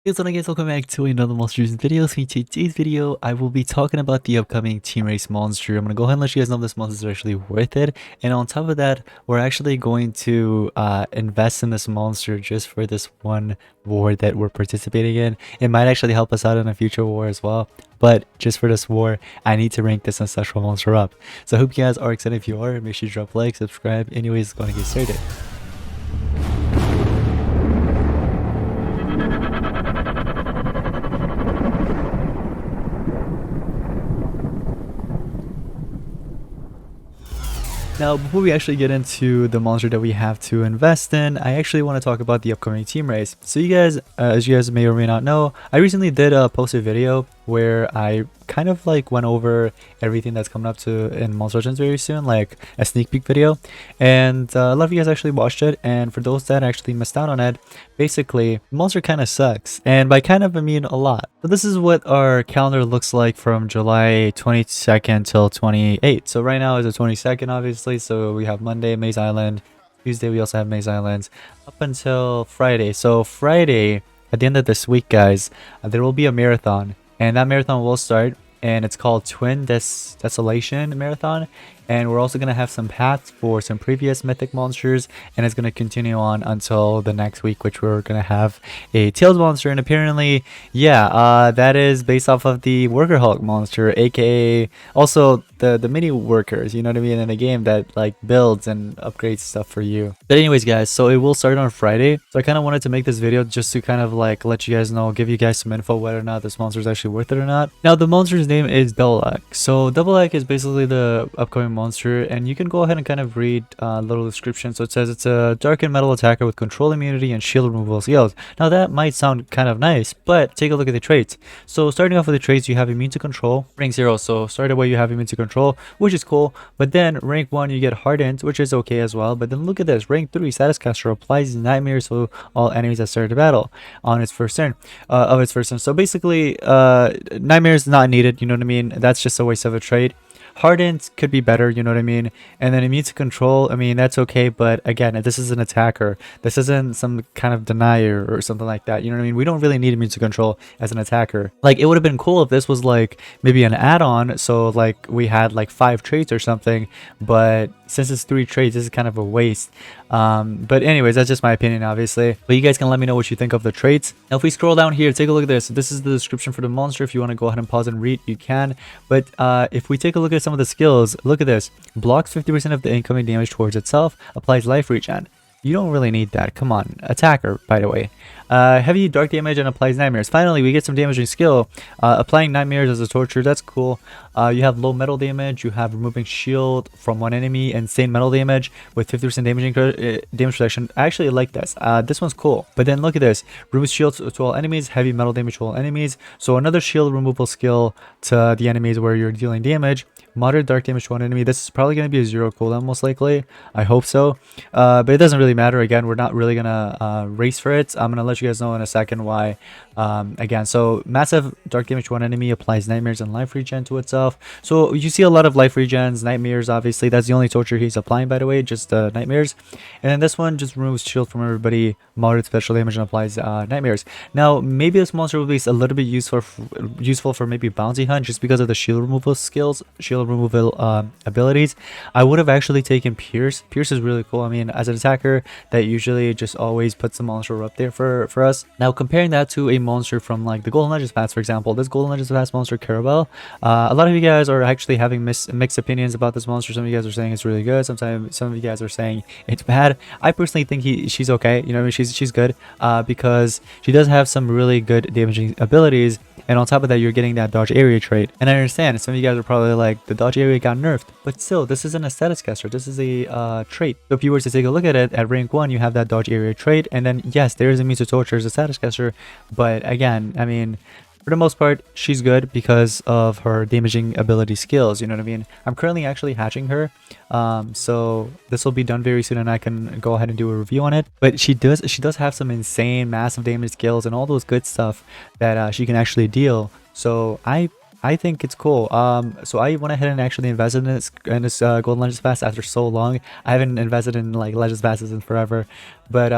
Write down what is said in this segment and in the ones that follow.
What's up guys, welcome back to another Monsters video. So in today's video, I will be talking about the upcoming Team Race monster. I'm going to go ahead and let you guys know this monster is actually worth it. And on top of that, we're actually going to invest in this monster just for this one war that we're participating in. It might actually help us out in a future war as well. But just for this war, I need to rank this ancestral monster up. So I hope you guys are excited. If you are, make sure you drop a like, subscribe. Anyways, going to get started. Now, before we actually get into the monster that we have to invest in, I actually want to talk about the upcoming team race. So you guys, as you guys may or may not know, I recently did post a video where I kind of like went over everything that's coming up to in Monster Legends very soon, like a sneak peek video, and a lot of you guys actually watched it. And for those that actually missed out on it, basically monster kind of sucks, and by kind of I mean a lot. So this is what our calendar looks like from July 22nd till 28th. So right now is the 22nd, obviously, so we have Monday, Maze Island. Tuesday we also have Maze Islands up until Friday. So Friday, at the end of this week, guys, there will be a marathon, and that marathon will start, and it's called Twin Desolation Marathon. And we're also going to have some paths for some previous mythic monsters, and it's going to continue on until the next week, which we're going to have a Tails monster. And apparently, yeah, that is based off of the Worker Hulk monster, aka also the mini workers, you know what I mean, in the game that like builds and upgrades stuff for you. But anyways, guys, so it will start on Friday. So I kind of wanted to make this video just to kind of like let you guys know, give you guys some info whether or not this monster is actually worth it or not. Now, the monster's name is Double X. So Double X is basically the upcoming monster, and you can go ahead and kind of read a little description. So it says it's a darkened metal attacker with control immunity and shield removal skills. Now that might sound kind of nice, but take a look at the traits. So starting off with the traits, you have immune to control, rank 0. So start away you have immune to control, which is cool. But then rank 1 you get hardened, which is okay as well. But then look at this, rank 3 status caster applies nightmares to all enemies that start the battle on its first turn So basically nightmares not needed, you know what I mean, that's just a waste of a trait. Hardened could be better, you know what I mean? And then immune to control, I mean, that's okay, but again, this is an attacker. This isn't some kind of denier or something like that, you know what I mean? We don't really need immune to control as an attacker. Like, it would have been cool if this was like maybe an add-on, so like we had like 5 traits or something, but since it's 3 traits, this is kind of a waste. But anyways, that's just my opinion, obviously. But you guys can let me know what you think of the traits. Now, if we scroll down here, take a look at this. This is the description for the monster. If you want to go ahead and pause and read, you can. But if we take a look at some of the skills, look at this. Blocks 50% of the incoming damage towards itself, applies life regen. You don't really need that. Come on. Attacker, by the way. Heavy dark damage and applies nightmares. Finally, we get some damaging skill. Applying nightmares as a torture. That's cool. You have low metal damage. You have removing shield from one enemy. Insane metal damage with 50% damage reduction. I actually like this. This one's cool. But then look at this. Removes shields to all enemies. Heavy metal damage to all enemies. So another shield removal skill to the enemies where you're dealing damage. Moderate dark damage to one enemy. This is probably going to be a 0 cooldown most likely. I hope so. But it doesn't really matter. Again, we're not really going to race for it. I'm going to let you guys know in a second why. Again, so massive dark damage to one enemy, applies nightmares and life regen to itself. So you see a lot of life regens, nightmares, obviously. That's the only torture he's applying, by the way, just nightmares. And then this one just removes shield from everybody, moderate special damage, and applies nightmares. Now, maybe this monster will be a little bit useful for maybe bounty hunt just because of the shield removal skills, shield removal abilities. I would have actually taken Pierce. Pierce is really cool. I mean, as an attacker, that usually just always puts the monster up there for us. Now, comparing that to a monster from like the Golden Legends Pass, for example, this Golden Legends Pass monster, Caravel, a lot of you guys are actually having mixed opinions about this monster. Some of you guys are saying it's really good. Sometimes some of you guys are saying it's bad. I personally think she's okay. You know, I mean, she's good because she does have some really good damaging abilities. And on top of that, you're getting that dodge area trait. And I understand some of you guys are probably like, the dodge area got nerfed. But still, this isn't a status caster. This is a trait. So if you were to take a look at it, at rank 1, you have that dodge area trait. And then, yes, there is immune to torture as a status caster. But again, I mean, for the most part, she's good because of her damaging ability skills, you know what I mean? I'm currently actually hatching her, so this will be done very soon and I can go ahead and do a review on it. But she does have some insane massive damage skills and all those good stuff that she can actually deal. So I I think it's cool. So I went ahead and actually invested in this Golden Legends Pass after so long. I haven't invested in like Legends Passes in forever, but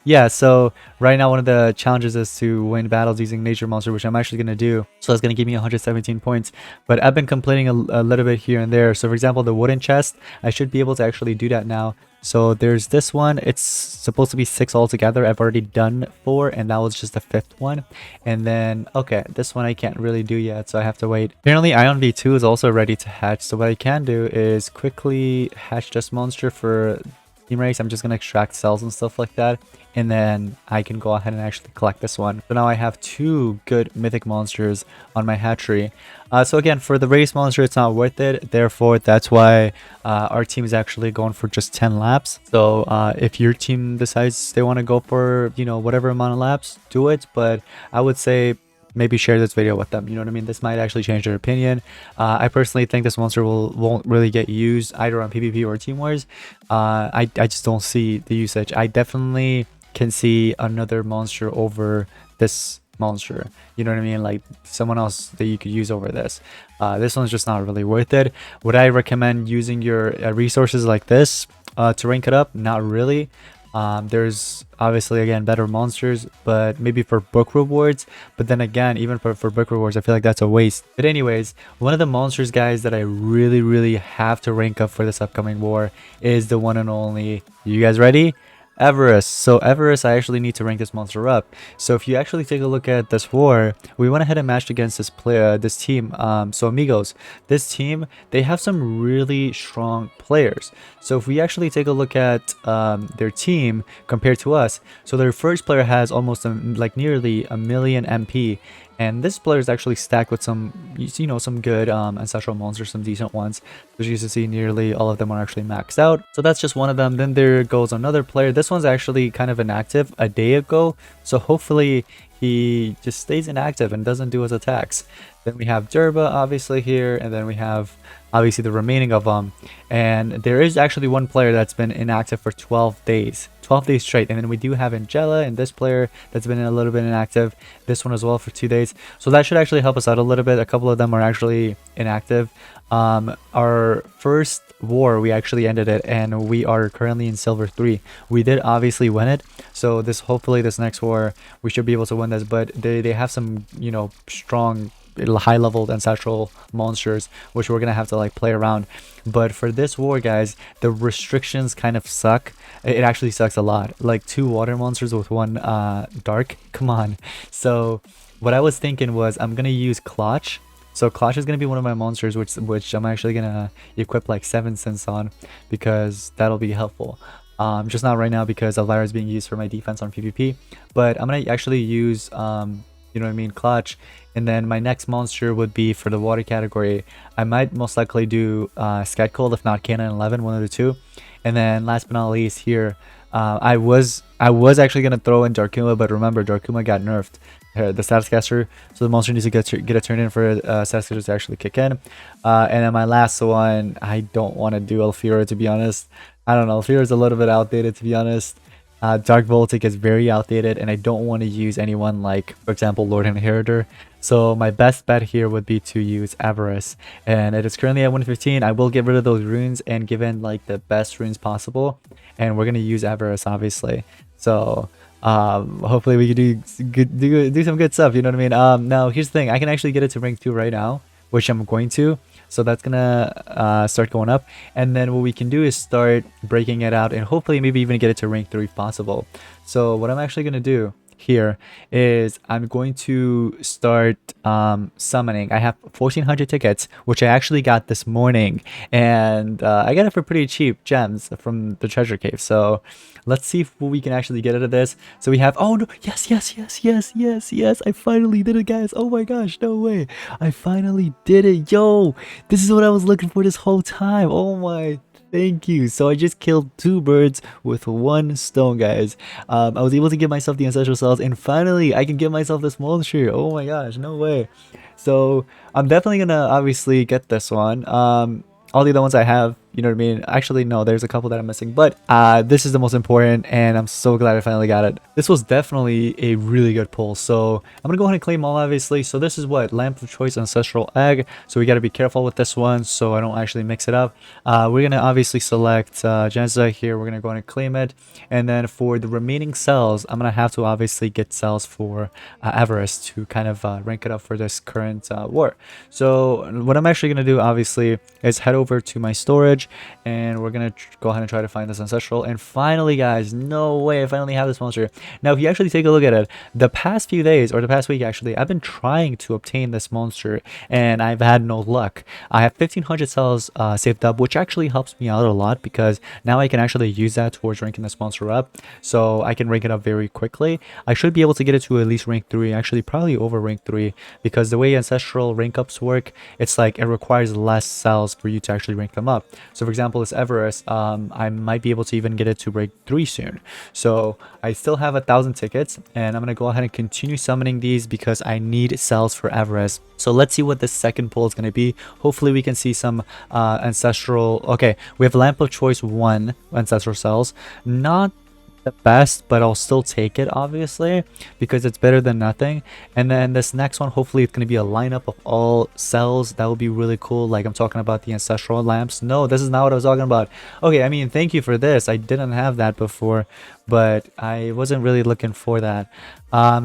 yeah. So right now one of the challenges is to win battles using Nature Monster, which I'm actually gonna do. So that's gonna give me 117 points. But I've been complaining a little bit here and there. So for example, the wooden chest, I should be able to actually do that now. So there's this one. It's supposed to be 6 altogether. I've already done 4, and that was just the 5th one. And then, okay, this one I can't really do yet, so I have to wait. Apparently, Ion V2 is also ready to hatch. So what I can do is quickly hatch this monster for team race. I'm just gonna extract cells and stuff like that, and then I can go ahead and actually collect this one. So now I have 2 good mythic monsters on my hatchery. So again, for the race monster, it's not worth it. Therefore, that's why our team is actually going for just 10 laps. So if your team decides they want to go for, you know, whatever amount of laps, do it. But I would say maybe share this video with them. You know what I mean? This might actually change their opinion. I personally think this monster won't really get used either on PvP or Team Wars. I just don't see the usage. I definitely can see another monster over this monster. You know what I mean? Like someone else that you could use over this. This one's just not really worth it. Would I recommend using your resources like this to rank it up? Not really. There's obviously again better monsters, but maybe for book rewards. But then again, even for book rewards, I feel like that's a waste. But anyways, one of the monsters, guys, that I really have to rank up for this upcoming war is the one and only, you guys ready? Everest. So Everest, I actually need to rank this monster up. So if you actually take a look at this war, we went ahead and matched against this team. So amigos, this team, they have some really strong players. So if we actually take a look at their team compared to us, so their first player has almost like nearly a million MP. And this player is actually stacked with some, you know, some good ancestral monsters, some decent ones. As you can see, nearly all of them are actually maxed out. So that's just one of them. Then there goes another player. This one's actually kind of inactive a day ago. So hopefully he just stays inactive and doesn't do his attacks. Then we have Durba obviously here, and then we have obviously the remaining of them. And there is actually one player that's been inactive for 12 days. 12 days straight. And then we do have Angela and this player that's been a little bit inactive, this one as well for 2 days. So that should actually help us out a little bit. A couple of them are actually inactive. Our first war, we actually ended it, and we are currently in silver 3. We did obviously win it, so hopefully this next war we should be able to win this. But they have some, you know, strong high leveled ancestral monsters which we're gonna have to like play around. But for this war, guys, the restrictions kind of suck. It actually sucks a lot. Like 2 water monsters with 1 dark, come on. So what I was thinking was I'm gonna use Clutch. So Clutch is gonna be one of my monsters which I'm actually gonna equip like 7 cents on, because that'll be helpful. Just not right now because Elvira is being used for my defense on PvP, but I'm gonna actually use you know what I mean, Clutch. And then my next monster would be for the water category. I might most likely do Scat Cold, if not Cannon 11, one of the 2. And then last but not least here, I was actually gonna throw in Darkuma, but remember Darkuma got nerfed, the status caster, so the monster needs to get a turn in for status caster to actually kick in. And then my last one, I don't want to do Elfira, to be honest. I don't know, Elfira is a little bit outdated, to be honest. Dark Voltic is very outdated, and I don't want to use anyone like, for example, Lord Inheritor. So my best bet here would be to use Everest, and it is currently at 115. I will get rid of those runes and give in like the best runes possible, and we're gonna use Everest obviously. So hopefully we can do some good stuff. You know what I mean? Now here's the thing: I can actually get it to rank 2 right now, which I'm going to. So that's gonna start going up, and then what we can do is start breaking it out, and hopefully maybe even get it to rank 3 if possible. So what I'm actually gonna do here is I'm going to start summoning. I have 1400 tickets, which I actually got this morning, and I got it for pretty cheap gems from the treasure cave. So let's see if we can actually get out of this. So we have, oh no, yes, I finally did it, guys. Oh my gosh, no way, I finally did it. Yo, this is what I was looking for this whole time. Oh my, thank you. So I just killed 2 birds with 1 stone, guys. I was able to give myself the ancestral cells, and finally I can give myself this monster. Oh my gosh, no way. So I'm definitely gonna obviously get this one. All the other ones I have You know what I mean? Actually, no, there's a couple that I'm missing, but this is the most important, and I'm so glad I finally got it. This was definitely a really good pull, so I'm gonna go ahead and claim all, obviously. So this is what? Lamp of Choice Ancestral Egg, so we gotta be careful with this one so I don't actually mix it up. We're gonna obviously select Genza here. We're gonna go ahead and claim it, and then for the remaining cells, I'm gonna have to obviously get cells for Everest to kind of rank it up for this current war. So what I'm actually gonna do, obviously, is head over to my storage, and we're gonna go ahead and try to find this ancestral. And finally, guys, no way, I finally have this monster. Now, if you actually take a look at it, the past few days, or the past week actually, I've been trying to obtain this monster, and I've had no luck. I have 1500 cells saved up, which actually helps me out a lot, because now I can actually use that towards ranking this monster up, so I can rank it up very quickly. I should be able to get it to at least rank 3, actually probably over rank 3, because the way ancestral rank ups work, it's like it requires less cells for you to actually rank them up. So for example, this Everest, I might be able to even get it to rank 3 soon. So I still have 1,000 tickets, and I'm gonna go ahead and continue summoning these because I need cells for Everest. So let's see what the second pull is going to be. Hopefully we can see some ancestral. Okay, we have Lamp of Choice 1 ancestral cells. Not the best, but I'll still take it, obviously, because it's better than nothing. And then this next one, hopefully it's going to be a lineup of all cells. That would be really cool. Like, I'm talking about the ancestral lamps. No, this is not what I was talking about. Okay, I mean, thank you for this. I didn't have that before, but I wasn't really looking for that.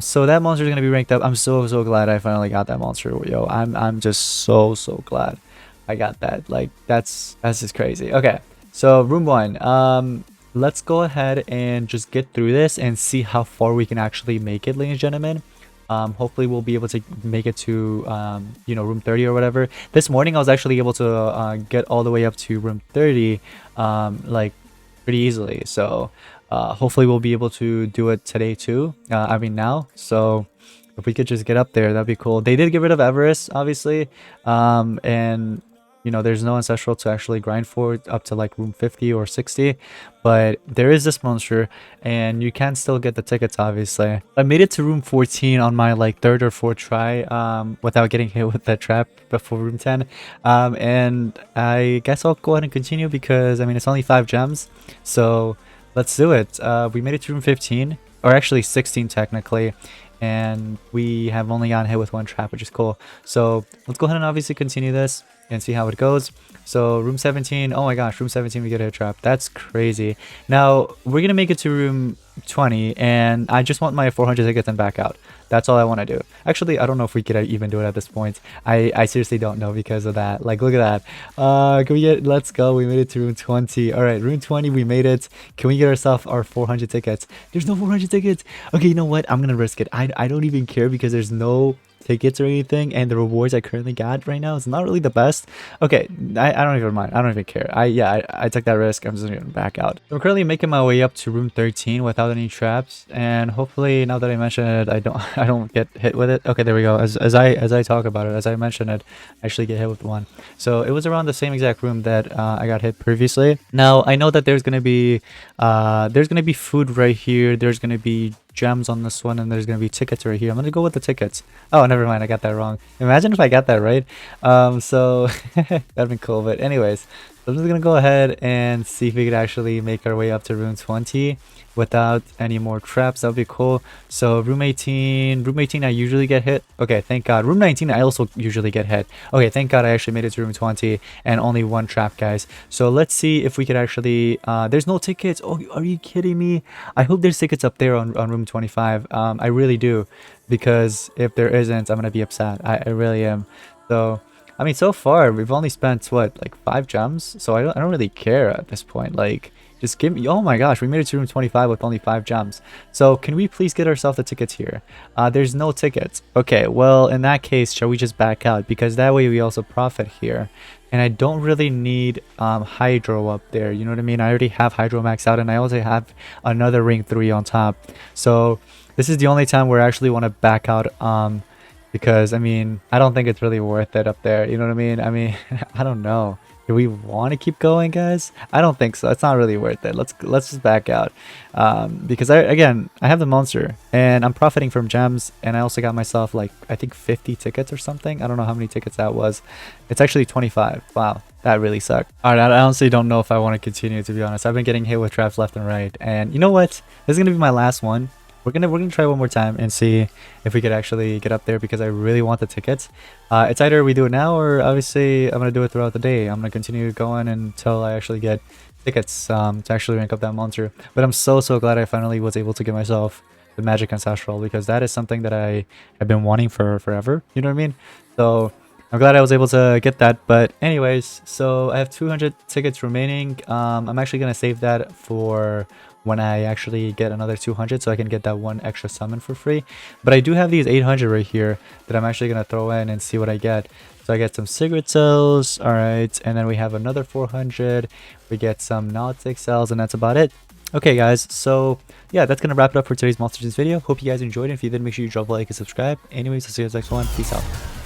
So that monster is going to be ranked up. I'm so glad I finally got that monster. Yo, I'm just so glad I got that. Like, that's just crazy. Okay, so room 1. Let's go ahead and just get through this and see how far we can actually make it, ladies and gentlemen. Hopefully we'll be able to make it to you know, room 30 or whatever. This morning I was actually able to get all the way up to room 30 like pretty easily. So hopefully we'll be able to do it today too. I mean now. So if we could just get up there, that'd be cool. They did get rid of Everest, obviously, and you know, there's no ancestral to actually grind for up to like room 50 or 60, but there is this monster, and you can still get the tickets, obviously. I made it to room 14 on my like 3rd or 4th try without getting hit with that trap before room 10, and I guess I'll go ahead and continue because I mean it's only 5 gems, so let's do it. We made it to room 15, or actually 16 technically, and we have only gotten hit with 1 trap, which is cool. So let's go ahead and obviously continue this and see how it goes. So room 17, oh my gosh, room 17 we get a hit trap. That's crazy. Now we're gonna make it to room 20, and I just want my 400 tickets and back out. That's all I want to do. Actually, I don't know if we could even do it at this point. I seriously don't know because of that. Like, look at that. Can we get, let's go. We made it to room 20. All right, room 20, we made it. Can we get ourselves our 400 tickets? There's no 400 tickets. Okay, you know what? I'm going to risk it. I don't even care because there's no tickets or anything, and the rewards I currently got right now is not really the best. Okay, I don't even mind. I don't even care. I took that risk. I'm just gonna back out. I'm currently making my way up to room 13 without any traps, and hopefully now that I mention it, I don't get hit with it. Okay, there we go. As I talk about it, as I mention it, I actually get hit with one. So it was around the same exact room that I got hit previously. Now I know that there's gonna be food right here. There's gonna be gems on this one, and there's gonna be tickets right here. I'm gonna go with the tickets. Oh, never mind, I got that wrong. Imagine if I got that right. So that'd be cool. But anyways, I'm just gonna go ahead and see if we could actually make our way up to room 20 without any more traps. That would be cool. So room 18, I usually get hit. Okay, thank God. Room 19, I also usually get hit. Okay, thank God I actually made it to room 20 and only 1 trap, guys. So let's see if we could actually, there's no tickets. Oh, are you kidding me? I hope there's tickets up there on room 25. I really do, because if there isn't, I'm gonna be upset. I really am. So I mean, so far we've only spent what, like 5 gems, so I don't really care at this point. Like, just give me, oh my gosh, we made it to room 25 with only 5 gems. So can we please get ourselves the tickets here? There's no tickets. Okay, well, in that case, shall we just back out? Because that way we also profit here. And I don't really need hydro up there, you know what I mean? I already have hydro max out, and I also have another ring 3 on top. So this is the only time where I actually want to back out, because I mean, I don't think it's really worth it up there, you know what I mean? I mean, I don't know. Do we want to keep going, guys? I don't think so. It's not really worth it. Let's just back out. Because I have the monster and I'm profiting from gems, and I also got myself like I think 50 tickets or something. I don't know how many tickets that was. It's actually 25. Wow, that really sucked. All right, I honestly don't know if I want to continue, to be honest. I've been getting hit with traps left and right, and you know what? This is gonna be my last one. We're gonna try one more time and see if we could actually get up there, because I really want the tickets. It's either we do it now, or obviously I'm gonna do it throughout the day. I'm gonna continue going until I actually get tickets to actually rank up that monster. But I'm so glad I finally was able to get myself the magic ancestral, because that is something that I have been wanting for forever. You know what I mean? So I'm glad I was able to get that. But anyways, so I have 200 tickets remaining. I'm actually gonna save that for when I actually get another 200, so I can get that one extra summon for free. But I do have these 800 right here that I'm actually gonna throw in and see what I get. So I get some cigarette cells, all right, and then we have another 400. We get some nautic cells, and that's about it. Okay guys, so yeah, that's gonna wrap it up for today's Monster Tunes video. Hope you guys enjoyed it. If you did, make sure you drop a like and subscribe. Anyways, I'll see you guys next one. Peace out.